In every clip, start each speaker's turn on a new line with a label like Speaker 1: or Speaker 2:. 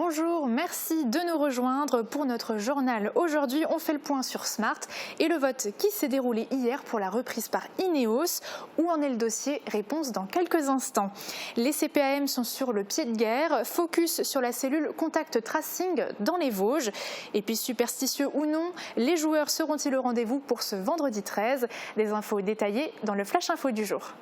Speaker 1: Bonjour, merci de nous rejoindre pour notre journal. Aujourd'hui, on fait le point sur Smart et le vote qui s'est déroulé hier pour la reprise par Ineos. Où en est le dossier? Réponse dans quelques instants. Les CPAM sont sur le pied de guerre, focus sur la cellule contact tracing dans les Vosges. Et puis superstitieux ou non, les joueurs seront-ils au rendez-vous pour ce vendredi 13? Des infos détaillées dans le Flash Info du jour.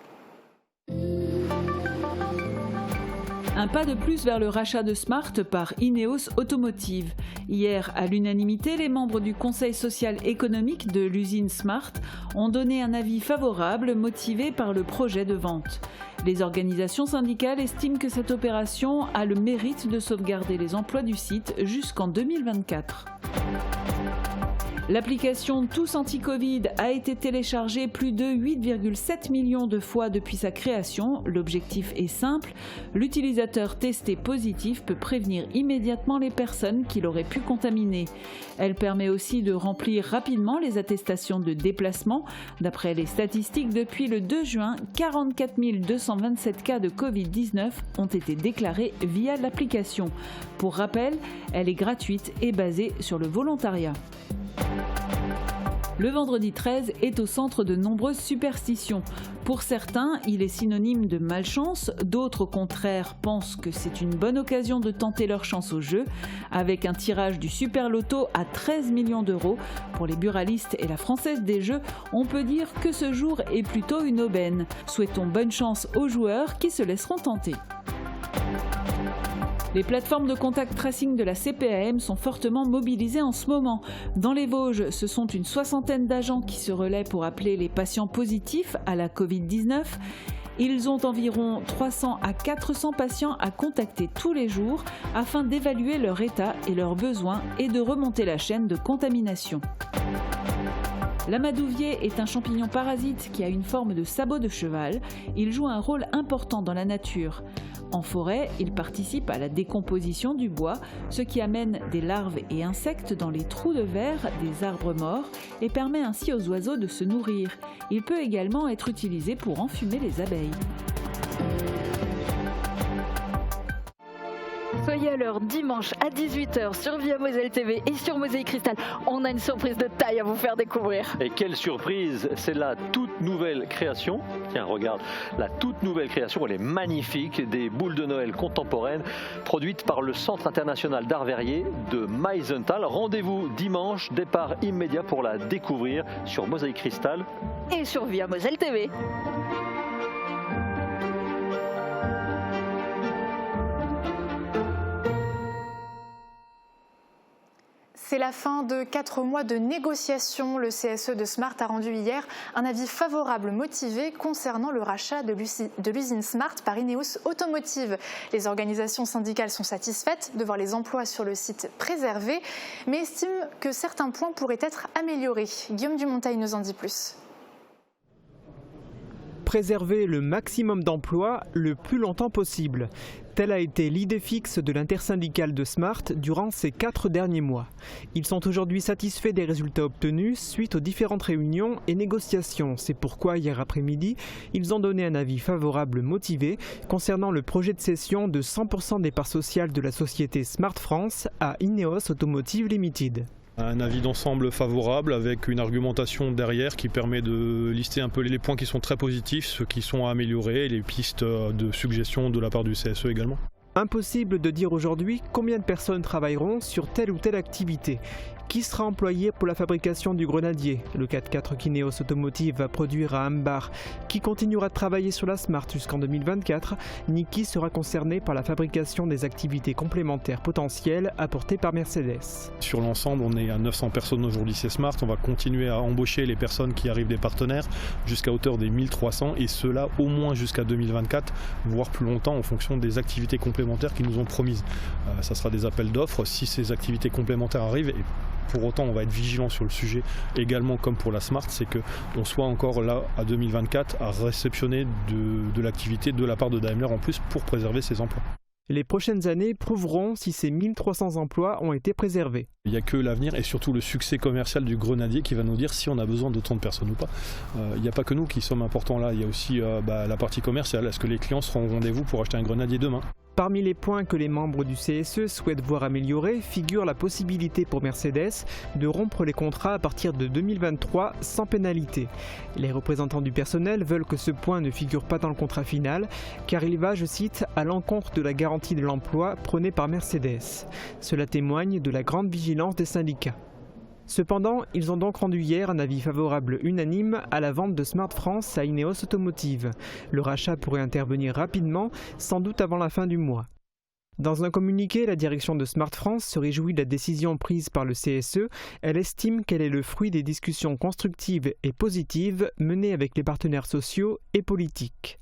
Speaker 2: Un pas de plus vers le rachat de Smart par Ineos Automotive. Hier, à l'unanimité, les membres du Conseil social économique de l'usine Smart ont donné un avis favorable motivé par le projet de vente. Les organisations syndicales estiment que cette opération a le mérite de sauvegarder les emplois du site jusqu'en 2024. L'application Tous Anti-Covid a été téléchargée plus de 8,7 millions de fois depuis sa création. L'objectif est simple, l'utilisateur testé positif peut prévenir immédiatement les personnes qu'il aurait pu contaminer. Elle permet aussi de remplir rapidement les attestations de déplacement. D'après les statistiques, depuis le 2 juin, 44 227 cas de Covid-19 ont été déclarés via l'application. Pour rappel, elle est gratuite et basée sur le volontariat. Le vendredi 13 est au centre de nombreuses superstitions. Pour certains, il est synonyme de malchance, d'autres au contraire pensent que c'est une bonne occasion de tenter leur chance au jeu, avec un tirage du Super Loto à 13 millions d'euros. Pour les buralistes et la Française des Jeux, on peut dire que ce jour est plutôt une aubaine. Souhaitons bonne chance aux joueurs qui se laisseront tenter. Les plateformes de contact tracing de la CPAM sont fortement mobilisées en ce moment. Dans les Vosges, ce sont une soixantaine d'agents qui se relaient pour appeler les patients positifs à la Covid-19. Ils ont environ 300 à 400 patients à contacter tous les jours afin d'évaluer leur état et leurs besoins et de remonter la chaîne de contamination. L'amadouvier est un champignon parasite qui a une forme de sabot de cheval. Il joue un rôle important dans la nature. En forêt, il participe à la décomposition du bois, ce qui amène des larves et insectes dans les trous de verre des arbres morts et permet ainsi aux oiseaux de se nourrir. Il peut également être utilisé pour enfumer les abeilles.
Speaker 3: Soyez à l'heure dimanche à 18h sur Via Moselle TV et sur Mosaïque Cristal. On a une surprise de taille à vous faire découvrir.
Speaker 4: Et quelle surprise! C'est la toute nouvelle création. Tiens, regarde, la toute nouvelle création, elle est magnifique. Des boules de Noël contemporaines produites par le Centre international d'art verrier de Meisenthal. Rendez-vous dimanche, départ immédiat pour la découvrir sur Mosaïque Cristal.
Speaker 3: Et sur Via Moselle TV.
Speaker 1: C'est la fin de 4 mois de négociations. Le CSE de Smart a rendu hier un avis favorable motivé concernant le rachat de l'usine Smart par Ineos Automotive. Les organisations syndicales sont satisfaites de voir les emplois sur le site préservés, mais estiment que certains points pourraient être améliorés. Guillaume Dumontail nous en dit plus.
Speaker 5: Préserver le maximum d'emplois le plus longtemps possible. Telle a été l'idée fixe de l'intersyndicale de Smart durant ces 4 derniers mois. Ils sont aujourd'hui satisfaits des résultats obtenus suite aux différentes réunions et négociations. C'est pourquoi hier après-midi, ils ont donné un avis favorable motivé concernant le projet de cession de 100% des parts sociales de la société Smart France à Ineos Automotive Limited.
Speaker 6: Un avis d'ensemble favorable avec une argumentation derrière qui permet de lister un peu les points qui sont très positifs, ceux qui sont à améliorer et les pistes de suggestions de la part du CSE également.
Speaker 5: Impossible de dire aujourd'hui combien de personnes travailleront sur telle ou telle activité. Qui sera employé pour la fabrication du grenadier, le 4x4 qu'Ineos Automotive va produire à Ambar, qui continuera de travailler sur la Smart jusqu'en 2024, ni qui sera concerné par la fabrication des activités complémentaires potentielles apportées par Mercedes.
Speaker 6: Sur l'ensemble, on est à 900 personnes aujourd'hui chez Smart. On va continuer à embaucher les personnes qui arrivent des partenaires jusqu'à hauteur des 1300 et cela au moins jusqu'à 2024, voire plus longtemps en fonction des activités complémentaires qu'ils nous ont promises. Ça sera des appels d'offres si ces activités complémentaires arrivent. Et pour autant, on va être vigilant sur le sujet également comme pour la Smart, c'est qu'on soit encore là à 2024 à réceptionner de l'activité de la part de Daimler en plus pour préserver ses emplois.
Speaker 5: Les prochaines années prouveront si ces 1300 emplois ont été préservés.
Speaker 6: Il n'y a que l'avenir et surtout le succès commercial du grenadier qui va nous dire si on a besoin d'autant de personnes ou pas. Il n'y a pas que nous qui sommes importants là, il y a aussi la partie commerciale. Est-ce que les clients seront au rendez-vous pour acheter un grenadier demain ?
Speaker 5: Parmi les points que les membres du CSE souhaitent voir améliorés figure la possibilité pour Mercedes de rompre les contrats à partir de 2023 sans pénalité. Les représentants du personnel veulent que ce point ne figure pas dans le contrat final car il va, je cite, à l'encontre de la garantie de l'emploi prônée par Mercedes. Cela témoigne de la grande vigilance des syndicats. Cependant, ils ont donc rendu hier un avis favorable unanime à la vente de Smart France à Ineos Automotive. Le rachat pourrait intervenir rapidement, sans doute avant la fin du mois. Dans un communiqué, la direction de Smart France se réjouit de la décision prise par le CSE. Elle estime qu'elle est le fruit des discussions constructives et positives menées avec les partenaires sociaux et politiques.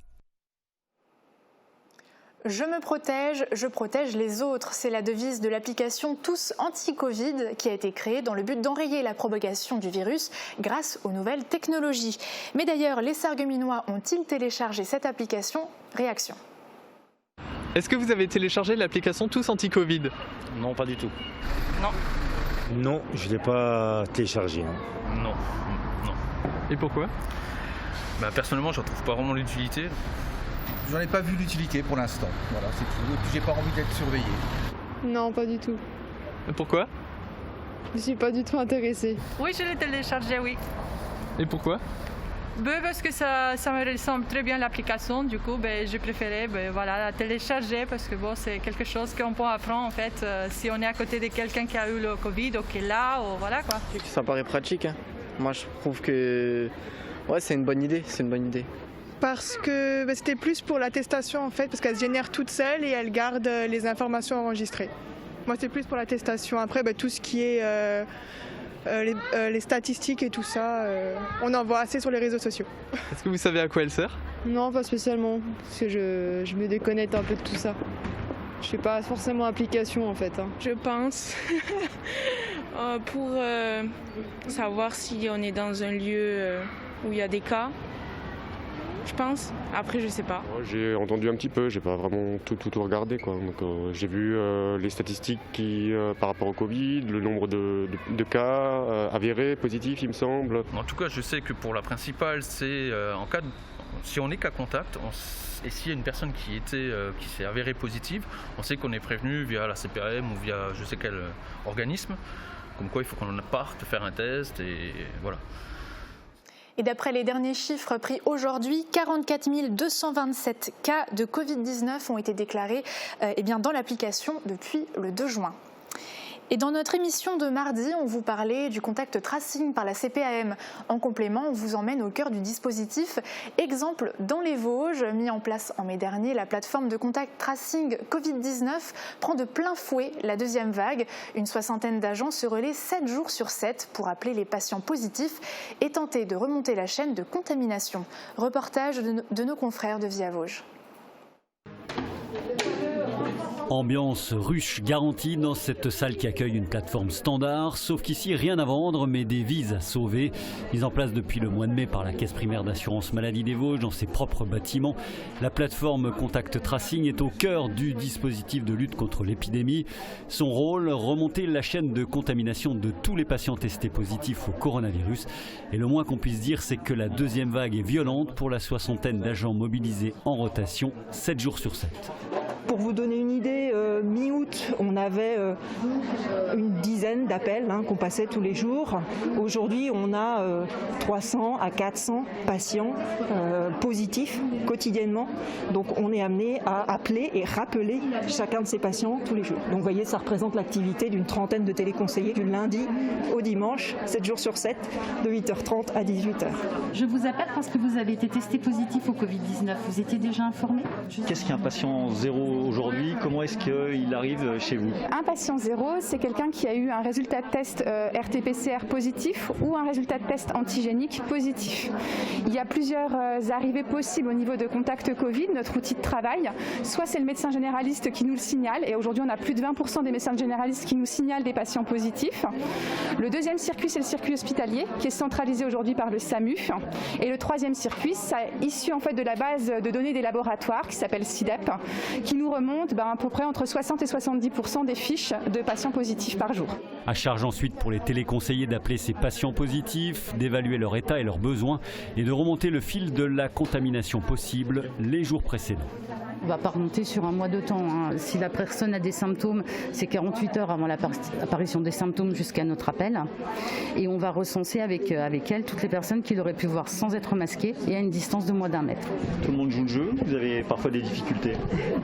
Speaker 1: Je me protège, je protège les autres. C'est la devise de l'application Tous Anti-Covid qui a été créée dans le but d'enrayer la propagation du virus grâce aux nouvelles technologies. Mais d'ailleurs, les Sarregueminois ont-ils téléchargé cette application ? Réaction.
Speaker 7: Est-ce que vous avez téléchargé l'application Tous Anti-Covid ?
Speaker 8: Non, pas du tout.
Speaker 9: Non, je ne l'ai pas téléchargé.
Speaker 8: Non.
Speaker 7: Et pourquoi ?
Speaker 8: Personnellement, je ne retrouve pas vraiment l'utilité.
Speaker 10: J'en ai pas vu l'utilité pour l'instant, voilà, c'est tout. Et puis j'ai pas envie d'être surveillé.
Speaker 11: Non, pas du tout.
Speaker 7: Et pourquoi ?
Speaker 11: Je suis pas du tout intéressée.
Speaker 12: Oui, je l'ai téléchargé, oui.
Speaker 7: Et pourquoi ?
Speaker 12: Parce que ça me ressemble très bien l'application, du coup j'ai préféré la télécharger parce que c'est quelque chose qu'on peut apprendre en fait si on est à côté de quelqu'un qui a eu le Covid ou qui est là, ou voilà quoi.
Speaker 13: Ça paraît pratique, hein. Moi je trouve que c'est une bonne idée,
Speaker 11: Parce que c'était plus pour l'attestation en fait, parce qu'elle se génère toute seule et elle garde les informations enregistrées. Moi c'est plus pour l'attestation. Après tout ce qui est les statistiques et tout ça, on en voit assez sur les réseaux sociaux.
Speaker 7: Est-ce que vous savez à quoi elle sert ?
Speaker 11: Non, pas spécialement, parce que je me déconnecte un peu de tout ça. Je fais pas forcément application en fait.
Speaker 14: Je pense pour savoir si on est dans un lieu où il y a des cas. Je pense. Après, je sais pas.
Speaker 15: J'ai entendu un petit peu, j'ai pas vraiment tout regardé, quoi. Donc, j'ai vu les statistiques par rapport au Covid, le nombre de cas avérés, positifs, il me semble.
Speaker 8: En tout cas, je sais que pour la principale, c'est si on est cas contact, et s'il y a une personne qui s'est avérée positive, on sait qu'on est prévenu via la CPRM ou via je sais quel organisme, comme quoi il faut qu'on parte faire un test et voilà.
Speaker 1: Et d'après les derniers chiffres pris aujourd'hui, 44 227 cas de Covid-19 ont été déclarés dans l'application depuis le 2 juin. Et dans notre émission de mardi, on vous parlait du contact tracing par la CPAM. En complément, on vous emmène au cœur du dispositif. Exemple, dans les Vosges, mis en place en mai dernier, la plateforme de contact tracing Covid-19 prend de plein fouet la deuxième vague. Une soixantaine d'agents se relaient 7 jours sur 7 pour appeler les patients positifs et tenter de remonter la chaîne de contamination. Reportage de nos confrères de Via Vosges.
Speaker 16: Ambiance ruche garantie dans cette salle qui accueille une plateforme standard, sauf qu'ici rien à vendre mais des vies à sauver. Mise en place depuis le mois de mai par la Caisse primaire d'assurance maladie des Vosges dans ses propres bâtiments, la plateforme Contact Tracing est au cœur du dispositif de lutte contre l'épidémie. Son rôle, remonter la chaîne de contamination de tous les patients testés positifs au coronavirus. Et le moins qu'on puisse dire, c'est que la deuxième vague est violente pour la soixantaine d'agents mobilisés en rotation 7 jours sur 7.
Speaker 17: Pour vous donner une idée, mi-août, on avait une dizaine d'appels qu'on passait tous les jours. Aujourd'hui, on a 300 à 400 patients positifs quotidiennement. Donc on est amené à appeler et rappeler chacun de ces patients tous les jours. Donc vous voyez, ça représente l'activité d'une trentaine de téléconseillers du lundi au dimanche, 7 jours sur 7, de 8h30 à 18h.
Speaker 18: Je vous appelle parce que vous avez été testé positif au Covid-19. Vous étiez déjà informé ?
Speaker 16: Qu'est-ce qu'un patient zéro aujourd'hui? Comment est-ce qu'il arrive chez vous?
Speaker 19: Un patient zéro, c'est quelqu'un qui a eu un résultat de test RT-PCR positif ou un résultat de test antigénique positif. Il y a plusieurs arrivées possibles au niveau de contact Covid, notre outil de travail. Soit c'est le médecin généraliste qui nous le signale, et aujourd'hui on a plus de 20% des médecins généralistes qui nous signalent des patients positifs. Le deuxième circuit, c'est le circuit hospitalier, qui est centralisé aujourd'hui par le SAMU. Et le troisième circuit, c'est issu en fait de la base de données des laboratoires, qui s'appelle SIDEP, qui nous remontent à peu près entre 60 et 70% des fiches de patients positifs par jour.
Speaker 16: À charge ensuite pour les téléconseillers d'appeler ces patients positifs, d'évaluer leur état et leurs besoins et de remonter le fil de la contamination possible les jours précédents.
Speaker 18: On ne va pas remonter sur un mois de temps. Si la personne a des symptômes, c'est 48 heures avant l'apparition des symptômes jusqu'à notre appel. Et on va recenser avec elle toutes les personnes qui l'auraient pu voir sans être masquées et à une distance de moins d'1 mètre.
Speaker 20: Tout le monde joue le jeu, vous avez parfois des difficultés?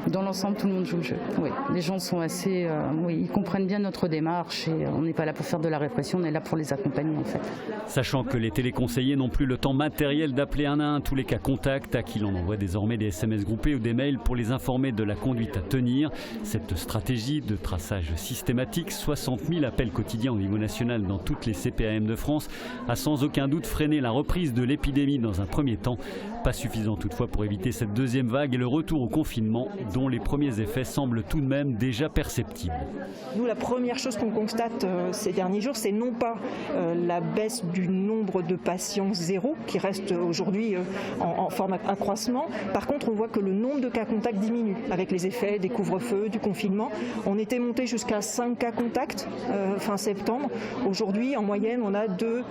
Speaker 18: Dans l'ensemble, tout le monde joue le jeu. Oui. Les gens sont assez... ils comprennent bien notre démarche et on n'est pas là pour faire de la répression, on est là pour les accompagner en fait.
Speaker 16: Sachant que les téléconseillers n'ont plus le temps matériel d'appeler un à un tous les cas contacts, à qui l'on envoie désormais des SMS groupés ou des mails pour les informer de la conduite à tenir. Cette stratégie de traçage systématique, 60 000 appels quotidiens au niveau national dans toutes les CPAM de France, a sans aucun doute freiné la reprise de l'épidémie dans un premier temps. Pas suffisant toutefois pour éviter cette deuxième vague et le retour au confinement dont les premiers effets semblent tout de même déjà perceptibles.
Speaker 17: Nous, la première chose qu'on constate ces derniers jours, c'est non pas la baisse du nombre de patients zéro, qui reste aujourd'hui en forme accroissement. Par contre, on voit que le nombre de cas contacts diminue avec les effets des couvre-feux, du confinement. On était monté jusqu'à 5 cas contacts fin septembre. Aujourd'hui, en moyenne, on a 2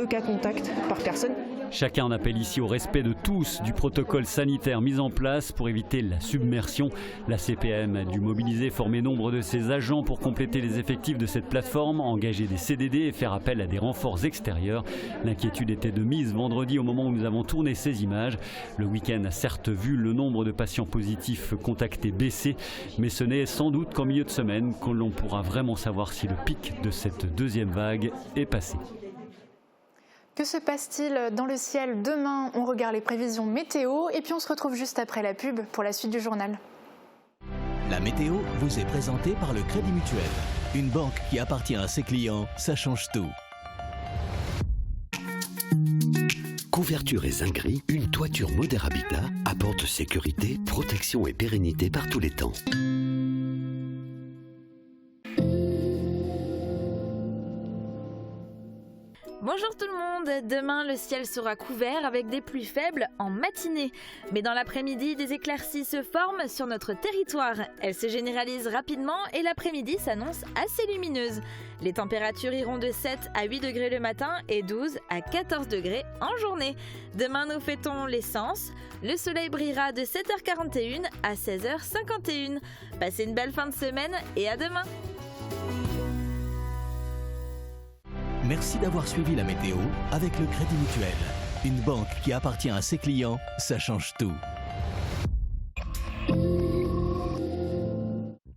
Speaker 17: cas contacts par personne.
Speaker 16: Chacun en appelle ici au respect de tous du protocole sanitaire mis en place pour éviter la submersion. La CPAM a dû mobiliser, former nombre de ses agents pour compléter les effectifs de cette plateforme, engager des CDD et faire appel à des renforts extérieurs. L'inquiétude était de mise vendredi au moment où nous avons tourné ces images. Le week-end a certes vu le nombre de patients positifs contactés baisser, mais ce n'est sans doute qu'en milieu de semaine que l'on pourra vraiment savoir si le pic de cette deuxième vague est passé.
Speaker 1: Que se passe-t-il dans le ciel demain? On regarde les prévisions météo et puis on se retrouve juste après la pub pour la suite du journal.
Speaker 21: La météo vous est présentée par le Crédit Mutuel. Une banque qui appartient à ses clients, ça change tout.
Speaker 22: Couverture et zinguerie, une toiture Moder Habitat apporte sécurité, protection et pérennité par tous les temps.
Speaker 23: Bonjour tout le monde, demain le ciel sera couvert avec des pluies faibles en matinée. Mais dans l'après-midi, des éclaircies se forment sur notre territoire. Elles se généralisent rapidement et l'après-midi s'annonce assez lumineuse. Les températures iront de 7 à 8 degrés le matin et 12 à 14 degrés en journée. Demain nous fêtons l'essence. Le soleil brillera de 7h41 à 16h51. Passez une belle fin de semaine et à demain.
Speaker 21: Merci d'avoir suivi la météo avec le Crédit Mutuel. Une banque qui appartient à ses clients, ça change tout.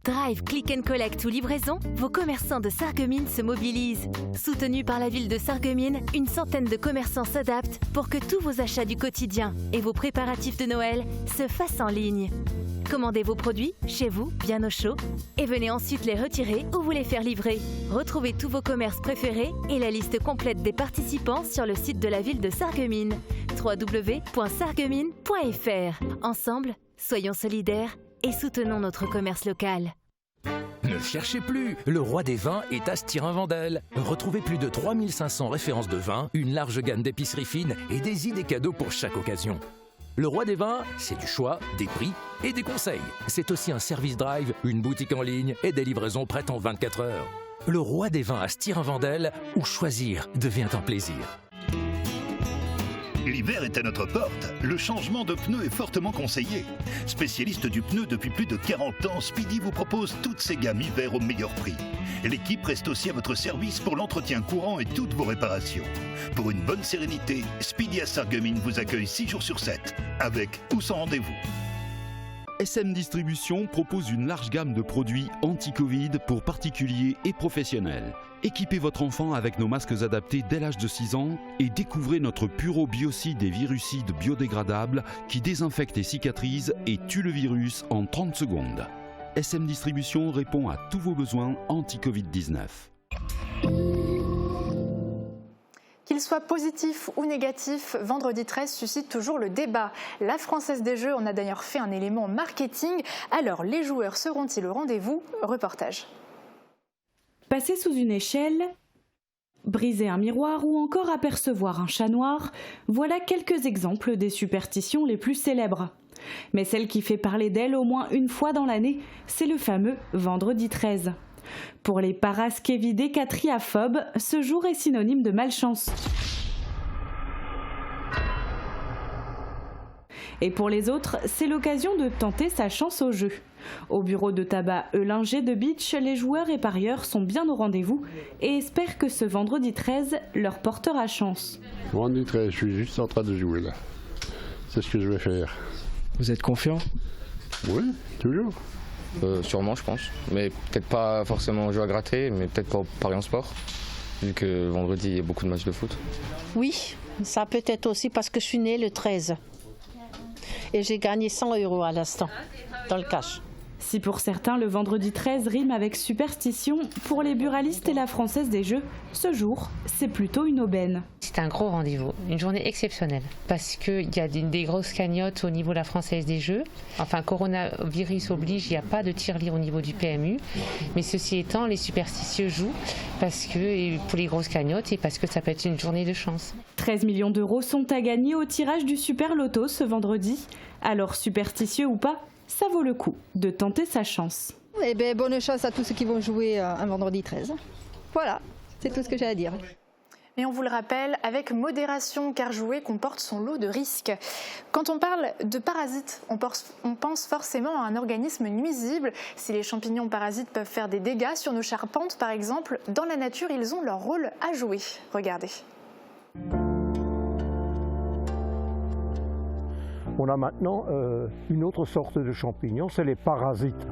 Speaker 24: Drive, Click and Collect ou livraison, vos commerçants de Sarreguemines se mobilisent. Soutenus par la ville de Sarreguemines, une centaine de commerçants s'adaptent pour que tous vos achats du quotidien et vos préparatifs de Noël se fassent en ligne. Commandez vos produits chez vous, bien au chaud, et venez ensuite les retirer ou vous les faire livrer. Retrouvez tous vos commerces préférés et la liste complète des participants sur le site de la ville de Sarreguemines, www.sarreguemines.fr. Ensemble, soyons solidaires et soutenons notre commerce local.
Speaker 25: Ne cherchez plus, le roi des vins est à Stirin-Wendel. Retrouvez plus de 3500 références de vins, une large gamme d'épiceries fines et des idées cadeaux pour chaque occasion. Le roi des vins, c'est du choix, des prix et des conseils. C'est aussi un service drive, une boutique en ligne et des livraisons prêtes en 24 heures. Le roi des vins à Stirin-Wendel, où choisir devient un plaisir.
Speaker 26: L'hiver est à notre porte. Le changement de pneu est fortement conseillé. Spécialiste du pneu depuis plus de 40 ans, Speedy vous propose toutes ses gammes hiver au meilleur prix. L'équipe reste aussi à votre service pour l'entretien courant et toutes vos réparations. Pour une bonne sérénité, Speedy à Sarreguemines vous accueille 6 jours sur 7, avec ou sans rendez-vous.
Speaker 27: SM Distribution propose une large gamme de produits anti-Covid pour particuliers et professionnels. Équipez votre enfant avec nos masques adaptés dès l'âge de 6 ans et découvrez notre Puro Biocide et Virucide biodégradables qui désinfectent et cicatrisent et tuent le virus en 30 secondes. SM Distribution répond à tous vos besoins anti-Covid-19.
Speaker 1: Qu'il soit positif ou négatif, vendredi 13 suscite toujours le débat. La Française des Jeux en a d'ailleurs fait un élément marketing. Alors, les joueurs seront-ils au rendez-vous? Reportage.
Speaker 2: Passer sous une échelle, briser un miroir ou encore apercevoir un chat noir, voilà quelques exemples des superstitions les plus célèbres. Mais celle qui fait parler d'elle au moins une fois dans l'année, c'est le fameux vendredi 13. Pour les paraskevidécatriaphobes, ce jour est synonyme de malchance. Et pour les autres, c'est l'occasion de tenter sa chance au jeu. Au bureau de tabac Eulinger de Beach, les joueurs et parieurs sont bien au rendez-vous et espèrent que ce vendredi 13 leur portera chance.
Speaker 3: Vendredi 13, je suis juste en train de jouer là. C'est ce que je vais faire.
Speaker 13: Vous êtes confiant?
Speaker 3: Oui, toujours.
Speaker 13: Sûrement, je pense. Mais peut-être pas forcément au jeu à gratter, mais peut-être pour parier en sport. Vu que vendredi, il y a beaucoup de matchs de foot.
Speaker 4: Oui, ça peut être aussi parce que je suis née le 13. Et j'ai gagné 100 € à l'instant, dans le cash.
Speaker 2: Si pour certains le vendredi 13 rime avec superstition, pour les buralistes et la Française des Jeux, ce jour, c'est plutôt une aubaine.
Speaker 5: C'est un gros rendez-vous, une journée exceptionnelle, parce qu'il y a des grosses cagnottes au niveau de la Française des Jeux. Enfin, coronavirus oblige, il n'y a pas de tirelire au niveau du PMU. Mais ceci étant, les superstitieux jouent parce que, pour les grosses cagnottes et parce que ça peut être une journée de chance.
Speaker 2: 13 millions d'euros sont à gagner au tirage du Super Loto ce vendredi. Alors, superstitieux ou pas, ça vaut le coup de tenter sa chance.
Speaker 6: Eh bien, bonne chance à tous ceux qui vont jouer un vendredi 13. Voilà, c'est tout ce que j'ai à dire.
Speaker 1: Et on vous le rappelle, avec modération, car jouer comporte son lot de risques. Quand on parle de parasites, on pense forcément à un organisme nuisible. Si les champignons parasites peuvent faire des dégâts sur nos charpentes, par exemple, dans la nature, ils ont leur rôle à jouer. Regardez.
Speaker 9: On a maintenant une autre sorte de champignon, c'est les parasites.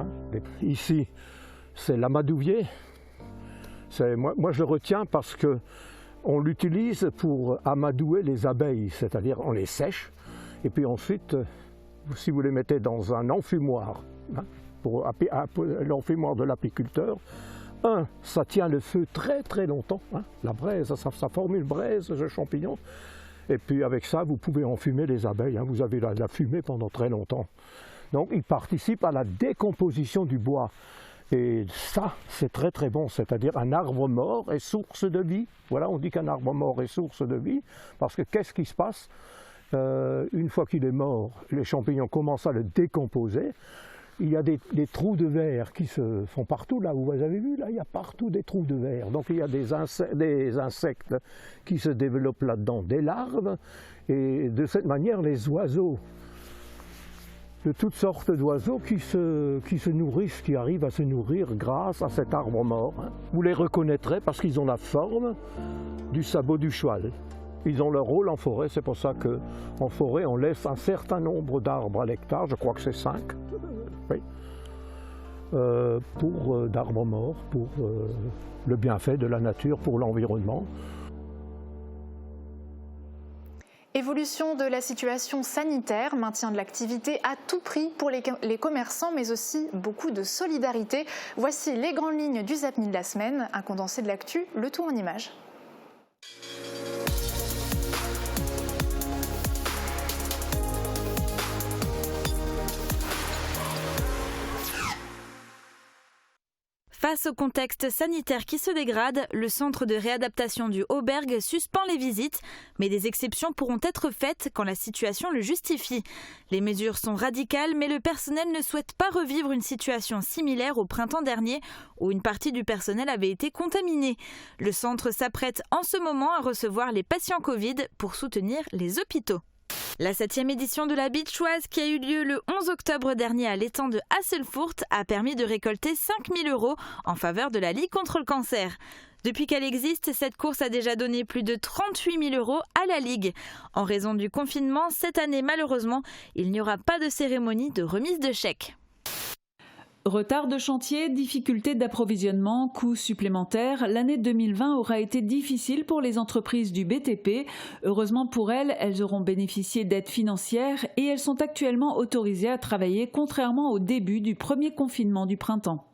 Speaker 9: Ici, c'est l'amadouvier. Moi, je le retiens parce qu'on l'utilise pour amadouer les abeilles, c'est-à-dire on les sèche, et puis ensuite, si vous les mettez dans un enfumoir, pour l'enfumoir de l'apiculteur, ça tient le feu très très longtemps, la braise, ça forme une braise, ce champignon. Et puis avec ça, vous pouvez enfumer les abeilles, vous avez la fumée pendant très longtemps. Donc il participe à la décomposition du bois. Et ça, c'est très très bon, c'est-à-dire un arbre mort est source de vie. Voilà, on dit qu'un arbre mort est source de vie, parce que qu'est-ce qui se passe? Une fois qu'il est mort, les champignons commencent à le décomposer. Il y a des trous de verre qui se font partout, là où vous avez vu, là il y a partout des trous de verre. Donc il y a des insectes qui se développent là-dedans, des larves, et de cette manière les oiseaux, de toutes sortes d'oiseaux qui se nourrissent, qui arrivent à se nourrir grâce à cet arbre mort. Vous les reconnaîtrez parce qu'ils ont la forme du sabot du cheval. Ils ont leur rôle en forêt, c'est pour ça qu'en forêt on laisse un certain nombre d'arbres à l'hectare, je crois que c'est 5. Oui. D'arbres morts, pour le bienfait de la nature, pour l'environnement.
Speaker 1: Évolution de la situation sanitaire, maintien de l'activité à tout prix pour les commerçants, mais aussi beaucoup de solidarité. Voici les grandes lignes du Zap Me de la semaine, un condensé de l'actu, le tout en images.
Speaker 23: Face au contexte sanitaire qui se dégrade, le centre de réadaptation du Auberg suspend les visites, mais des exceptions pourront être faites quand la situation le justifie. Les mesures sont radicales, mais le personnel ne souhaite pas revivre une situation similaire au printemps dernier, où une partie du personnel avait été contaminée. Le centre s'apprête en ce moment à recevoir les patients Covid pour soutenir les hôpitaux. La 7e édition de la Beachoise, qui a eu lieu le 11 octobre dernier à l'étang de Hasselfurt, a permis de récolter 5 000 € en faveur de la Ligue contre le cancer. Depuis qu'elle existe, cette course a déjà donné plus de 38 000 € à la Ligue. En raison du confinement, cette année, malheureusement, il n'y aura pas de cérémonie de remise de chèques.
Speaker 2: Retard de chantier, difficultés d'approvisionnement, coûts supplémentaires, l'année 2020 aura été difficile pour les entreprises du BTP. Heureusement pour elles, elles auront bénéficié d'aides financières et elles sont actuellement autorisées à travailler contrairement au début du premier confinement du printemps.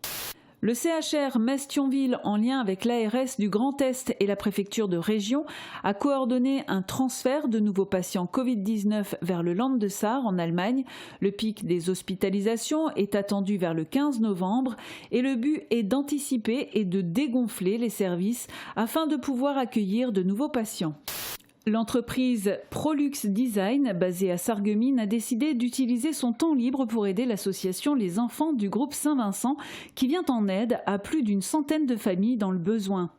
Speaker 2: Le CHR Metz-Thionville, en lien avec l'ARS du Grand Est et la préfecture de région, a coordonné un transfert de nouveaux patients Covid-19 vers le Land de Saar en Allemagne. Le pic des hospitalisations est attendu vers le 15 novembre et le but est d'anticiper et de dégonfler les services afin de pouvoir accueillir de nouveaux patients. L'entreprise Prolux Design, basée à Sarreguemines, a décidé d'utiliser son temps libre pour aider l'association Les Enfants du groupe Saint-Vincent, qui vient en aide à plus d'une centaine de familles dans le besoin.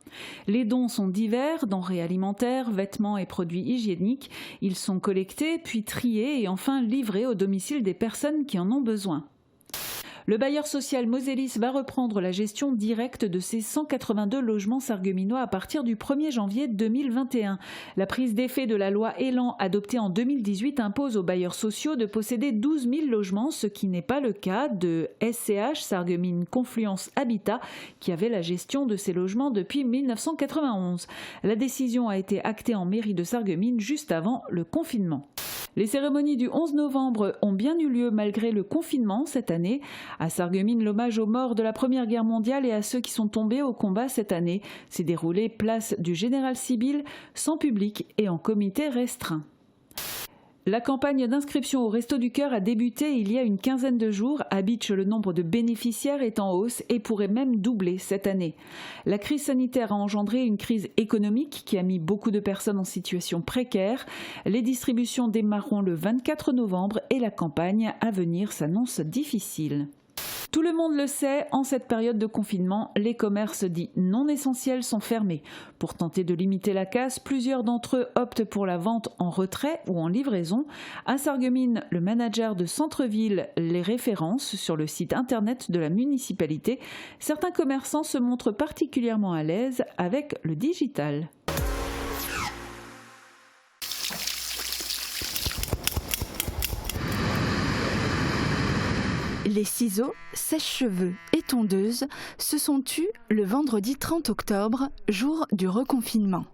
Speaker 2: Les dons sont divers, denrées alimentaires, vêtements et produits hygiéniques. Ils sont collectés, puis triés et enfin livrés au domicile des personnes qui en ont besoin. Le bailleur social Moselis va reprendre la gestion directe de ses 182 logements sarregueminois à partir du 1er janvier 2021. La prise d'effet de la loi Elan adoptée en 2018 impose aux bailleurs sociaux de posséder 12 000 logements, ce qui n'est pas le cas de SCH Sarreguemines Confluence Habitat qui avait la gestion de ces logements depuis 1991. La décision a été actée en mairie de Sarreguemines juste avant le confinement. Les cérémonies du 11 novembre ont bien eu lieu malgré le confinement cette année. À Sarreguemines, l'hommage aux morts de la Première Guerre mondiale et à ceux qui sont tombés au combat cette année s'est déroulé place du Général Sibylle, sans public et en comité restreint. La campagne d'inscription au Resto du Cœur a débuté il y a une quinzaine de jours. À Bitche, le nombre de bénéficiaires est en hausse et pourrait même doubler cette année. La crise sanitaire a engendré une crise économique qui a mis beaucoup de personnes en situation précaire. Les distributions démarreront le 24 novembre et la campagne à venir s'annonce difficile. Tout le monde le sait, en cette période de confinement, les commerces dits non essentiels sont fermés. Pour tenter de limiter la casse, plusieurs d'entre eux optent pour la vente en retrait ou en livraison. À Sarreguemines, le manager de centre-ville les référence sur le site internet de la municipalité. Certains commerçants se montrent particulièrement à l'aise avec le digital.
Speaker 7: Les ciseaux, sèche-cheveux et tondeuses se sont tus le vendredi 30 octobre, jour du reconfinement.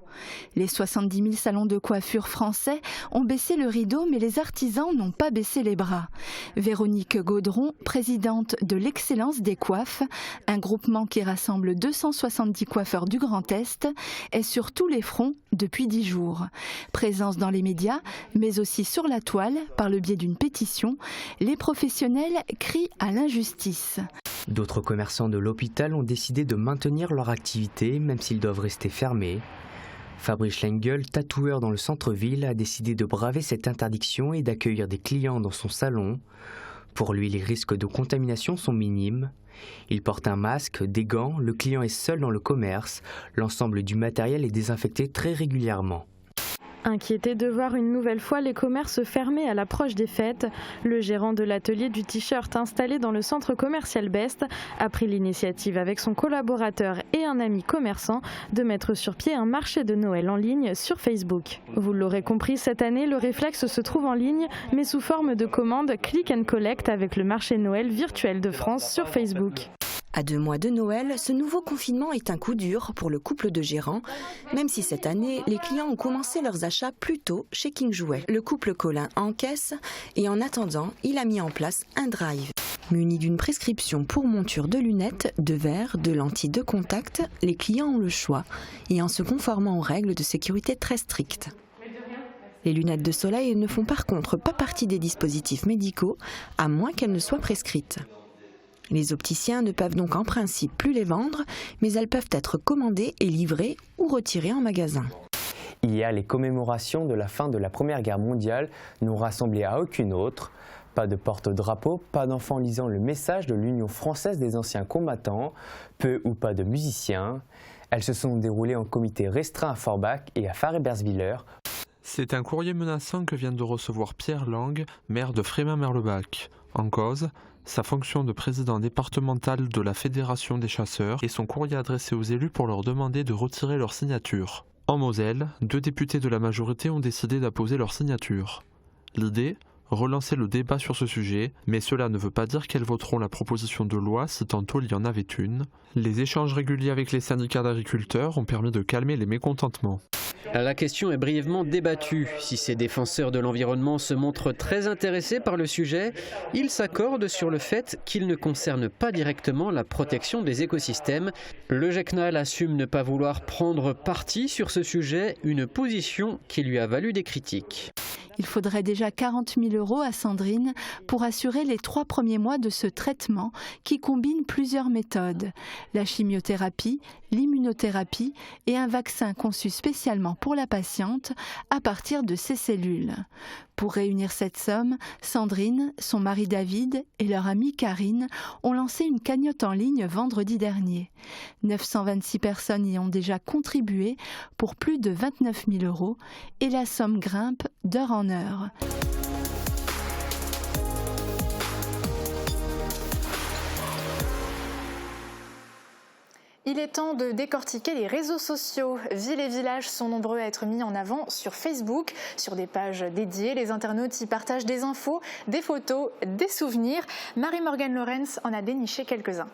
Speaker 7: Les 70 000 salons de coiffure français ont baissé le rideau, mais les artisans n'ont pas baissé les bras. Véronique Gaudron, présidente de l'Excellence des coiffes, un groupement qui rassemble 270 coiffeurs du Grand Est, est sur tous les fronts depuis 10 jours. Présence dans les médias, mais aussi sur la toile, par le biais d'une pétition, les professionnels crient à l'injustice.
Speaker 8: D'autres commerçants de l'hôpital ont décidé de maintenir leur activité, même s'ils doivent rester fermés. Fabrice Schengel, tatoueur dans le centre-ville, a décidé de braver cette interdiction et d'accueillir des clients dans son salon. Pour lui, les risques de contamination sont minimes. Il porte un masque, des gants, le client est seul dans le commerce. L'ensemble du matériel est désinfecté très régulièrement.
Speaker 10: Inquiété de voir une nouvelle fois les commerces fermés à l'approche des fêtes, le gérant de l'atelier du t-shirt installé dans le centre commercial Best a pris l'initiative avec son collaborateur et un ami commerçant de mettre sur pied un marché de Noël en ligne sur Facebook. Vous l'aurez compris, cette année, le réflexe se trouve en ligne, mais sous forme de commande click and collect avec le marché Noël virtuel de France sur Facebook.
Speaker 7: À 2 mois de Noël, ce nouveau confinement est un coup dur pour le couple de gérants, même si cette année, les clients ont commencé leurs achats plus tôt chez King Jouet. Le couple Colin encaisse et en attendant, il a mis en place un drive. Muni d'une prescription pour monture de lunettes, de verres, de lentilles de contact, les clients ont le choix et en se conformant aux règles de sécurité très strictes. Les lunettes de soleil ne font par contre pas partie des dispositifs médicaux, à moins qu'elles ne soient prescrites. Les opticiens ne peuvent donc en principe plus les vendre, mais elles peuvent être commandées et livrées ou retirées en magasin.
Speaker 8: Hier, les commémorations de la fin de la Première Guerre mondiale n'ont rassemblé à aucune autre. Pas de porte-drapeau, pas d'enfants lisant le message de l'Union française des anciens combattants, peu ou pas de musiciens. Elles se sont déroulées en comité restreint à Forbach et à Faré-Bersviller.
Speaker 11: C'est un courrier menaçant que vient de recevoir Pierre Lang, maire de Frémin-Merlebach. En cause, sa fonction de président départemental de la Fédération des chasseurs et son courrier adressé aux élus pour leur demander de retirer leur signature. En Moselle, 2 députés de la majorité ont décidé d'apposer leur signature. L'idée ? Relancer le débat sur ce sujet, mais cela ne veut pas dire qu'elles voteront la proposition de loi si tantôt il y en avait une. Les échanges réguliers avec les syndicats d'agriculteurs ont permis de calmer les mécontentements.
Speaker 12: La question est brièvement débattue. Si ces défenseurs de l'environnement se montrent très intéressés par le sujet, ils s'accordent sur le fait qu'il ne concerne pas directement la protection des écosystèmes. Le GECNAL assume ne pas vouloir prendre parti sur ce sujet, une position qui lui a valu des critiques.
Speaker 7: Il faudrait déjà 40 000
Speaker 14: € à Sandrine pour assurer les 3 premiers mois de ce traitement qui combine plusieurs méthodes, la chimiothérapie, l'immunothérapie et un vaccin conçu spécialement pour la patiente à partir de ses cellules. Pour réunir cette somme, Sandrine, son mari David et leur amie Karine ont lancé une cagnotte en ligne vendredi dernier. 926 personnes y ont déjà contribué pour plus de 29 000 € et la somme grimpe d'heure en heure.
Speaker 1: Il est temps de décortiquer les réseaux sociaux. Villes et villages sont nombreux à être mis en avant sur Facebook. Sur des pages dédiées, les internautes y partagent des infos, des photos, des souvenirs. Marie-Morgane Lorenz en a déniché quelques-uns.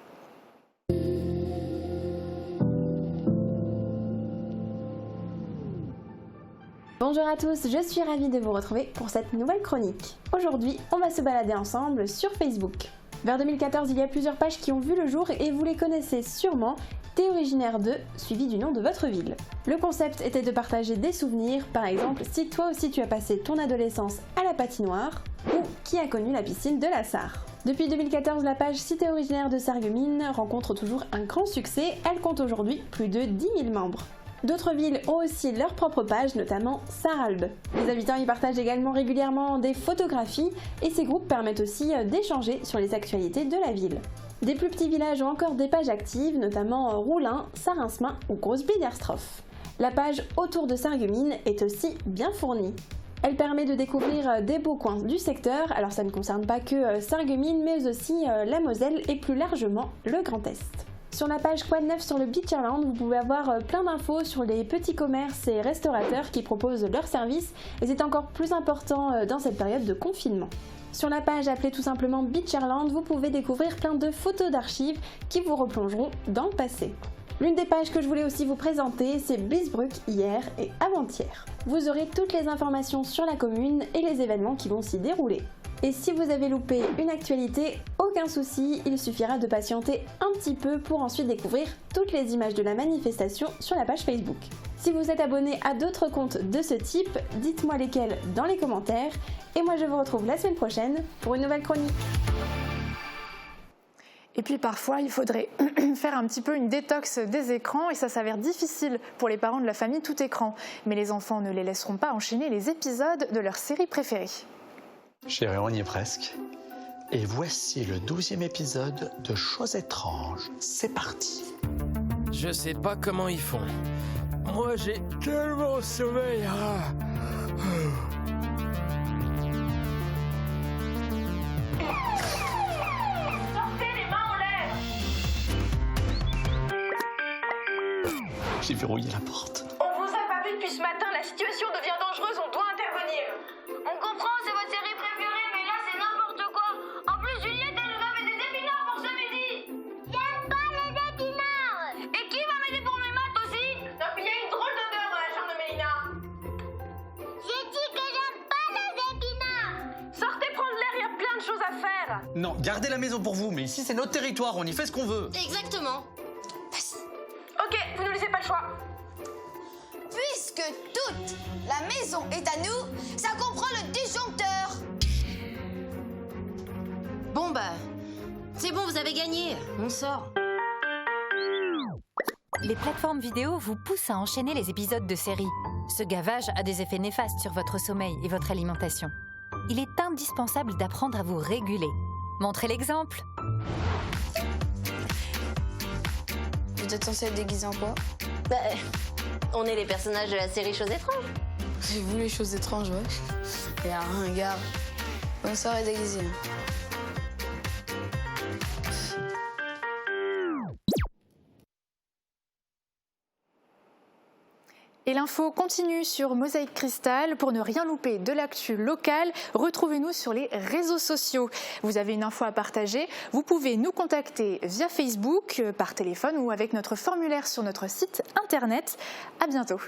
Speaker 15: Bonjour à tous, je suis ravie de vous retrouver pour cette nouvelle chronique. Aujourd'hui, on va se balader ensemble sur Facebook. Vers 2014, il y a plusieurs pages qui ont vu le jour et vous les connaissez sûrement. T'es originaire de, suivi du nom de votre ville. Le concept était de partager des souvenirs, par exemple si toi aussi tu as passé ton adolescence à la patinoire ou qui a connu la piscine de la Sarre. Depuis 2014, la page Si t'es originaire de Sarreguemines rencontre toujours un grand succès, elle compte aujourd'hui plus de 10 000 membres. D'autres villes ont aussi leur propre page, notamment Sarralbe. Les habitants y partagent également régulièrement des photographies et ces groupes permettent aussi d'échanger sur les actualités de la ville. Des plus petits villages ont encore des pages actives, notamment Roulin, Sarinsmin ou Grosse-Bliederstroff. La page autour de Sarreguemines est aussi bien fournie. Elle permet de découvrir des beaux coins du secteur, alors ça ne concerne pas que Sarreguemines mais aussi la Moselle et plus largement le Grand Est. Sur la page Quoi de neuf sur le Beacherland, vous pouvez avoir plein d'infos sur les petits commerces et restaurateurs qui proposent leurs services et c'est encore plus important dans cette période de confinement. Sur la page appelée tout simplement Beacherland, vous pouvez découvrir plein de photos d'archives qui vous replongeront dans le passé. L'une des pages que je voulais aussi vous présenter, c'est Biesbruck hier et avant-hier. Vous aurez toutes les informations sur la commune et les événements qui vont s'y dérouler. Et si vous avez loupé une actualité, aucun souci, il suffira de patienter un petit peu pour ensuite découvrir toutes les images de la manifestation sur la page Facebook. Si vous êtes abonné à d'autres comptes de ce type, dites-moi lesquels dans les commentaires. Et moi je vous retrouve la semaine prochaine pour une nouvelle chronique.
Speaker 1: Et puis parfois, il faudrait faire un petit peu une détox des écrans et ça s'avère difficile pour les parents de la famille tout écran. Mais les enfants ne les laisseront pas enchaîner les épisodes de leur série préférée.
Speaker 16: Chérie, on y est presque. Et voici le 12e épisode de Choses étranges. C'est parti.
Speaker 17: Je sais pas comment ils font. Moi, j'ai tellement sommeil.
Speaker 18: Sortez les mains en l'air.
Speaker 16: J'ai verrouillé la porte.
Speaker 18: On vous a pas vu depuis ce matin, la situation devient dangereuse, on doit intervenir.
Speaker 19: On comprend, c'est votre série préférée, mais là c'est n'importe quoi. En plus, Juliette, elle nous a fait des épinards pour ce midi. J'aime pas les épinards.
Speaker 18: Et qui va m'aider pour mes maths aussi? Non, puis il y a une drôle d'odeur dans la chambre de Mélina.
Speaker 19: J'ai dit que j'aime pas les épinards.
Speaker 18: Sortez prendre l'air, il y a plein de choses à faire.
Speaker 16: Non, gardez la maison pour vous, mais ici c'est notre territoire, on y fait ce qu'on veut.
Speaker 19: Exactement.
Speaker 18: Ok, vous ne laissez pas le choix.
Speaker 19: Puisque toute la maison est à nous, ça comprend le disjoncteur.
Speaker 24: Bon bah, c'est bon, vous avez gagné, on sort. Les plateformes vidéo vous poussent à enchaîner les épisodes de séries. Ce gavage a des effets néfastes sur votre sommeil et votre alimentation. Il est indispensable d'apprendre à vous réguler. Montrez l'exemple.
Speaker 19: Vous êtes censé être déguisé en quoi? Bah, on est les personnages de la série Choses étranges.
Speaker 20: J'ai vu les Choses étranges, ouais. Et un ringard. Bonne soirée déguisée.
Speaker 1: Et l'info continue sur Mosaïque Cristal. Pour ne rien louper de l'actu locale, retrouvez-nous sur les réseaux sociaux. Vous avez une info à partager, vous pouvez nous contacter via Facebook, par téléphone ou avec notre formulaire sur notre site internet. À bientôt.